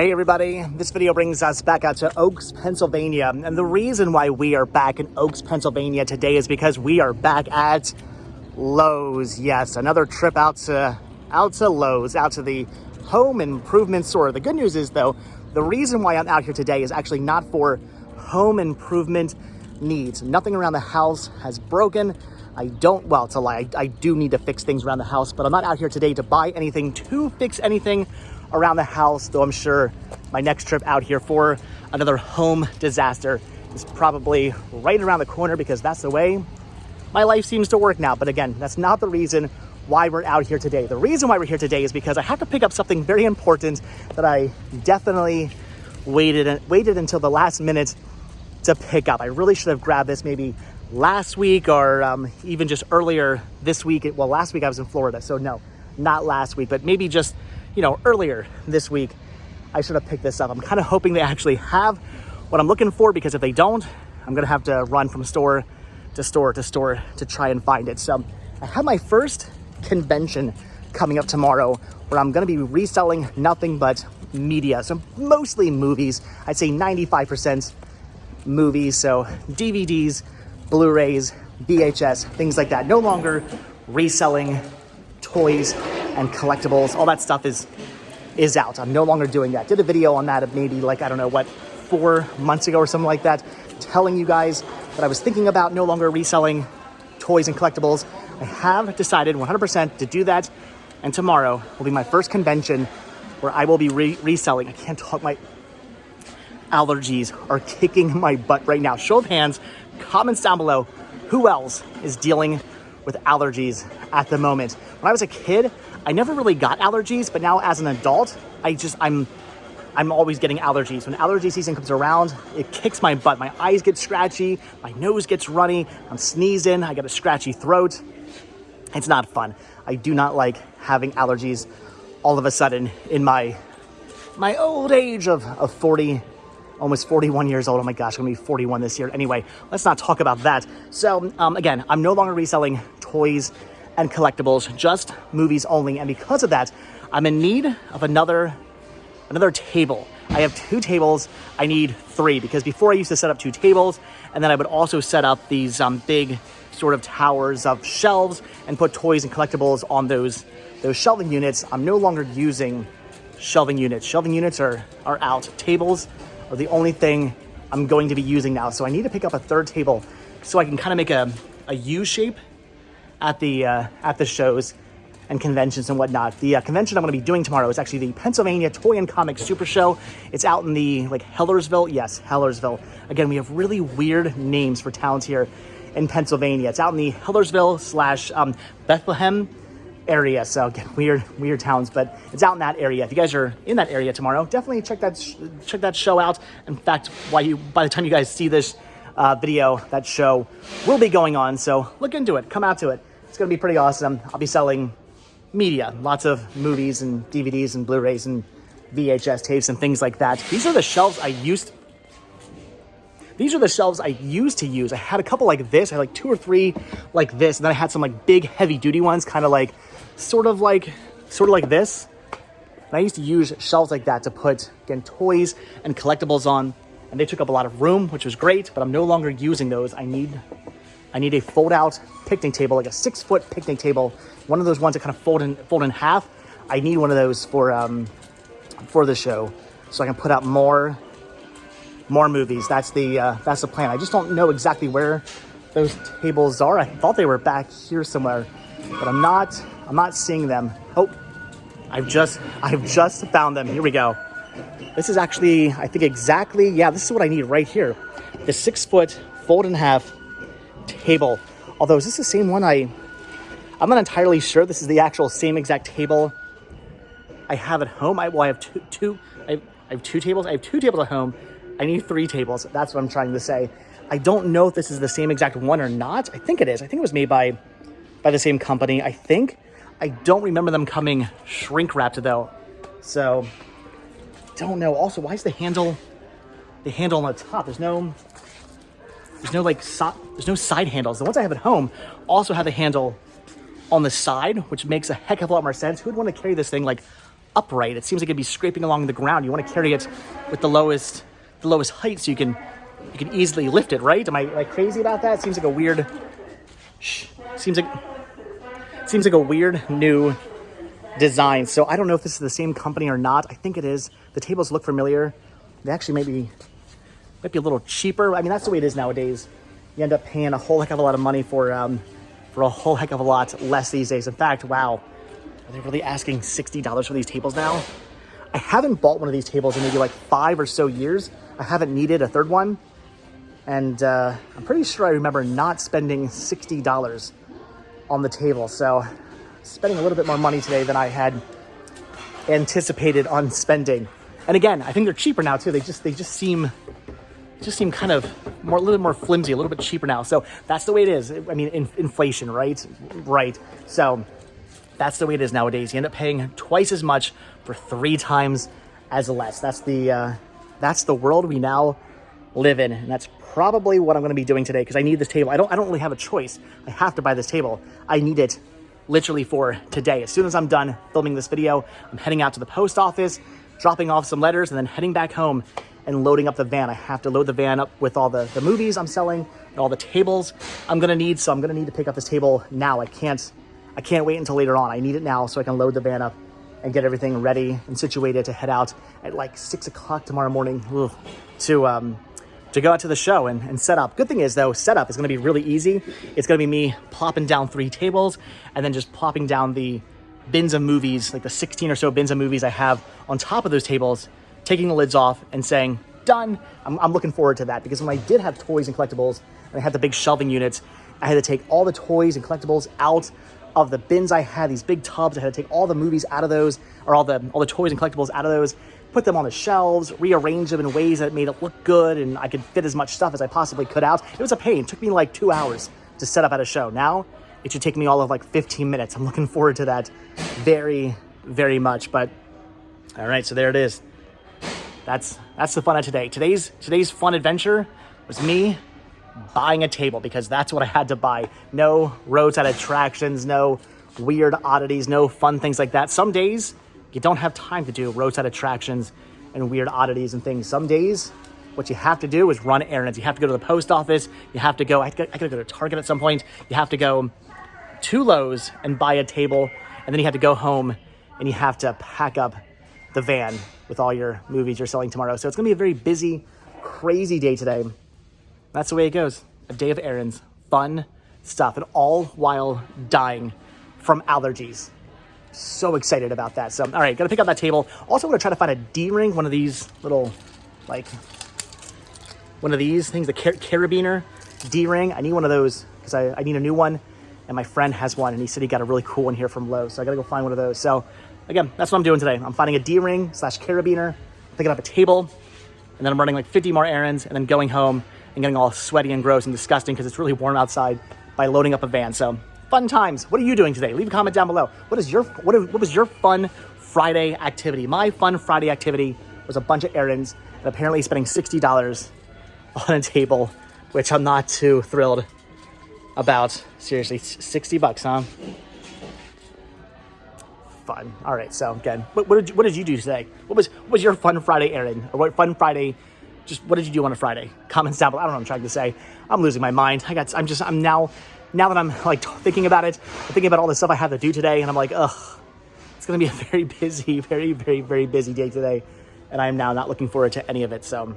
Hey everybody, this video brings us back out to Oaks, Pennsylvania. And the reason why we are back in Oaks, Pennsylvania today is because we are back at Lowe's. Yes, another trip out to Lowe's, out to the home improvement store. The good news is though, the reason why I'm out here today is actually not for home improvement needs. Nothing around the house has broken. Well, it's a lie. I do need to fix things around the house, but I'm not out here today to buy anything, to fix anything around the house, though I'm sure my next trip out here for another home disaster is probably right around the corner because that's the way my life seems to work now. But again, that's not the reason why we're out here today. The reason why we're here today is because I have to pick up something very important that I definitely waited until the last minute to pick up. I really should have grabbed this maybe last week or even just earlier this week. Well, last week I was in Florida, so no, not last week, but maybe just earlier this week, I should have picked this up. I'm kind of hoping they actually have what I'm looking for, because if they don't, I'm going to have to run from store to store to store to try and find it. So I have my first convention coming up tomorrow where I'm going to be reselling nothing but media. So mostly movies. I'd say 95% movies. So DVDs, Blu-rays, VHS, things like that. No longer reselling toys and collectibles. All that stuff is out. I'm no longer doing that. Did a video on that of maybe 4 months ago or something like that, telling you guys that I was thinking about no longer reselling toys and collectibles. I have decided 100% to do that, and tomorrow will be my first convention where I will be reselling. I can't talk, my allergies are kicking my butt right now. Show of hands, comments down below, who else is dealing with allergies at the moment? When I was a kid, I never really got allergies, but now as an adult, I'm always getting allergies. When allergy season comes around, it kicks my butt. My eyes get scratchy, my nose gets runny, I'm sneezing, I get a scratchy throat. It's not fun. I do not like having allergies all of a sudden in my old age of 40, almost 41 years old. Oh my gosh, I'm gonna be 41 this year. Anyway, let's not talk about that. So again, I'm no longer reselling toys and collectibles, just movies only. And because of that, I'm in need of another table. I have 2 tables, I need 3, because before I used to set up 2 tables, and then I would also set up these big sort of towers of shelves and put toys and collectibles on those shelving units. I'm no longer using shelving units. Shelving units are out. Tables are the only thing I'm going to be using now. So I need to pick up a 3rd table so I can kind of make a U shape at the shows and conventions and whatnot. The convention I'm going to be doing tomorrow is actually the Pennsylvania Toy and Comic Super Show. It's out in the Hellersville. Yes, Hellersville. Again, we have really weird names for towns here in Pennsylvania. It's out in the Hellersville / Bethlehem area. So again, weird towns, but it's out in that area. If you guys are in that area tomorrow, definitely check that show out. In fact, by the time you guys see this video, that show will be going on. So look into it, come out to it. It's going to be pretty awesome. I'll be selling media, lots of movies and DVDs and Blu-rays and VHS tapes and things like that. These are the shelves I used to use. I had a couple like this. I had 2 or 3 like this, and then I had some big heavy duty ones, kind of sort of like this. And I used to use shelves like that to put, again, toys and collectibles on, and they took up a lot of room, which was great, but I'm no longer using those. I need a fold-out picnic table, like a 6-foot picnic table, one of those ones that kind of fold in half. I need one of those for the show, so I can put out more movies. That's the plan. I just don't know exactly where those tables are. I thought they were back here somewhere, but I'm not seeing them. Oh, I've just found them. Here we go. This is actually, I think exactly, yeah, this is what I need right here. The 6-foot fold in half table. Although, is this the same one? I'm not entirely sure. This is the actual same exact table I have at home. I have two tables. I have 2 tables at home. I need 3 tables. That's what I'm trying to say. I don't know if this is the same exact one or not. I think it is. I think it was made by the same company. I think. I don't remember them coming shrink wrapped though. So don't know. Also, why is the handle on the top? There's no side handles. The ones I have at home also have the handle on the side, which makes a heck of a lot more sense. Who would want to carry this thing upright. It seems like it'd be scraping along the ground. You want to carry it with the lowest height so you can easily lift it, right? Am I crazy about that? It seems like a weird, seems like a weird new design. So I don't know if this is the same company or not. I think it is. The tables look familiar. They actually might be a little cheaper. I mean, that's the way it is nowadays. You end up paying a whole heck of a lot of money for a whole heck of a lot less these days. In fact, wow, are they really asking $60 for these tables now? I haven't bought one of these tables in maybe like 5 or so years. I haven't needed a third one. And I'm pretty sure I remember not spending $60 on the table. So spending a little bit more money today than I had anticipated on spending. And again, I think they're cheaper now too. They just seem kind of a little bit more flimsy, a little bit cheaper now. So that's the way it is. I mean, inflation, right? Right. So that's the way it is nowadays. You end up paying twice as much for 3 times as less. That's the world we now live in. And that's probably what I'm going to be doing today because I need this table. I don't really have a choice. I have to buy this table. I need it literally for today. As soon as I'm done filming this video, I'm heading out to the post office, dropping off some letters, and then heading back home and loading up the van. I have to load the van up with all the movies I'm selling and all the tables I'm going to need. So I'm going to need to pick up this table now. I can't wait until later on. I need it now so I can load the van up and get everything ready and situated to head out at like 6 o'clock tomorrow morning to go out to the show and set up. Good thing is though, setup is going to be really easy. It's going to be me plopping down 3 tables and then just plopping down the bins of movies, like the 16 or so bins of movies I have on top of those tables, taking the lids off and saying, done. I'm looking forward to that because when I did have toys and collectibles and I had the big shelving units, I had to take all the toys and collectibles out of the bins I had, these big tubs. I had to take all the movies out of those, or all the toys and collectibles out of those, put them on the shelves, rearrange them in ways that made it look good, and I could fit as much stuff as I possibly could out. It was a pain. It took me like 2 hours to set up at a show. Now, it should take me all of like 15 minutes. I'm looking forward to that very, very much. But, all right, so there it is. That's the fun of today. Today's fun adventure was me buying a table because that's what I had to buy. No roadside attractions, no weird oddities, no fun things like that. Some days, you don't have time to do roadside attractions and weird oddities and things. Some days, what you have to do is run errands. You have to go to the post office. You have to go, I gotta go to Target at some point. You have to go to Lowe's and buy a table. And then you have to go home and you have to pack up the van with all your movies you're selling tomorrow. So it's gonna be a very busy, crazy day today. That's the way it goes. A day of errands, fun stuff, and all while dying from allergies. So excited about that. So, all right, got to pick up that table. Also, I'm going to try to find a D-ring, one of these little, like, one of these things, the carabiner D-ring. I need one of those because I need a new one, and my friend has one, and he said he got a really cool one here from Lowe, so I got to go find one of those. So, again, that's what I'm doing today. I'm finding a D-ring / carabiner, picking up a table, and then I'm running like 50 more errands, and then going home and getting all sweaty and gross and disgusting because it's really warm outside by loading up a van. So, fun times. What are you doing today? Leave a comment down below. What was your fun Friday activity? My fun Friday activity was a bunch of errands and apparently spending $60 on a table, which I'm not too thrilled about. Seriously, $60, huh? Fun. All right. So again, what did you do today? What was your fun Friday errand, or what fun Friday? Just what did you do on a Friday? Comments down below. I don't know what I'm trying to say. I'm losing my mind. I'm now that I'm like thinking about it, I'm thinking about all the stuff I have to do today, and I'm like, ugh, it's going to be a very busy, very, very, very busy day today, and I am now not looking forward to any of it. So,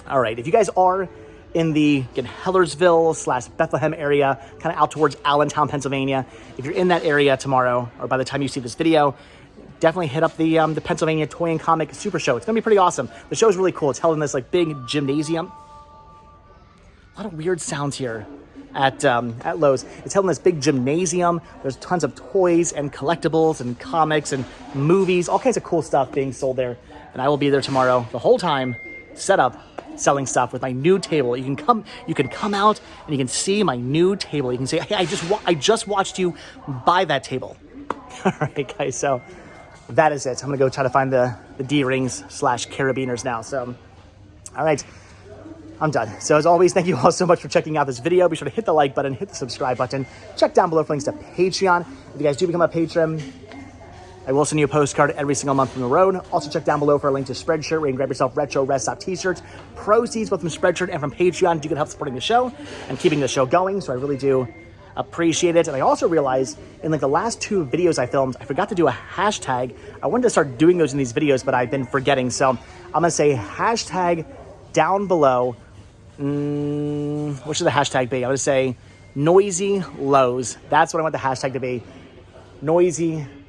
all right, if you guys are in the Hellersville / Bethlehem area, kind of out towards Allentown, Pennsylvania, if you're in that area tomorrow, or by the time you see this video, definitely hit up the Pennsylvania Toy and Comic Super Show. It's going to be pretty awesome. The show is really cool. It's held in this like big gymnasium. A lot of weird sounds here at Lowe's. It's held in this big gymnasium. There's tons of toys and collectibles and comics and movies, all kinds of cool stuff being sold there. And I will be there tomorrow the whole time, set up, selling stuff with my new table. You can come out and you can see my new table. You can say, hey, I just watched you buy that table. All right, guys, so that is it. I'm gonna go try to find the D-rings / carabiners now. So, all right, I'm done. So as always, thank you all so much for checking out this video. Be sure to hit the like button, hit the subscribe button. Check down below for links to Patreon. If you guys do become a patron, I will send you a postcard every single month from the road. Also check down below for a link to Spreadshirt where you can grab yourself retro Rest Stop t-shirts. Proceeds both from Spreadshirt and from Patreon do get help supporting the show and keeping the show going. So I really do appreciate it. And I also realized in like the last 2 videos I filmed, I forgot to do a hashtag. I wanted to start doing those in these videos, but I've been forgetting. So I'm gonna say hashtag down below. What should the hashtag be? I'm gonna say noisy Lowe's. That's what I want the hashtag to be.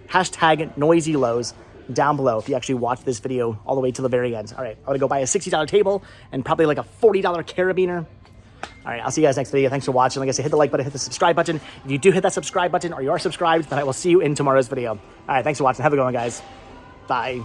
Hashtag noisy Lowe's down below if you actually watch this video all the way to the very end. All right, I'm gonna go buy a $60 table and probably like a $40 carabiner. All right, I'll see you guys next video. Thanks for watching. Like I said, hit the like button, hit the subscribe button. If you do hit that subscribe button or you are subscribed, then I will see you in tomorrow's video. All right, thanks for watching. Have a good one, guys. Bye.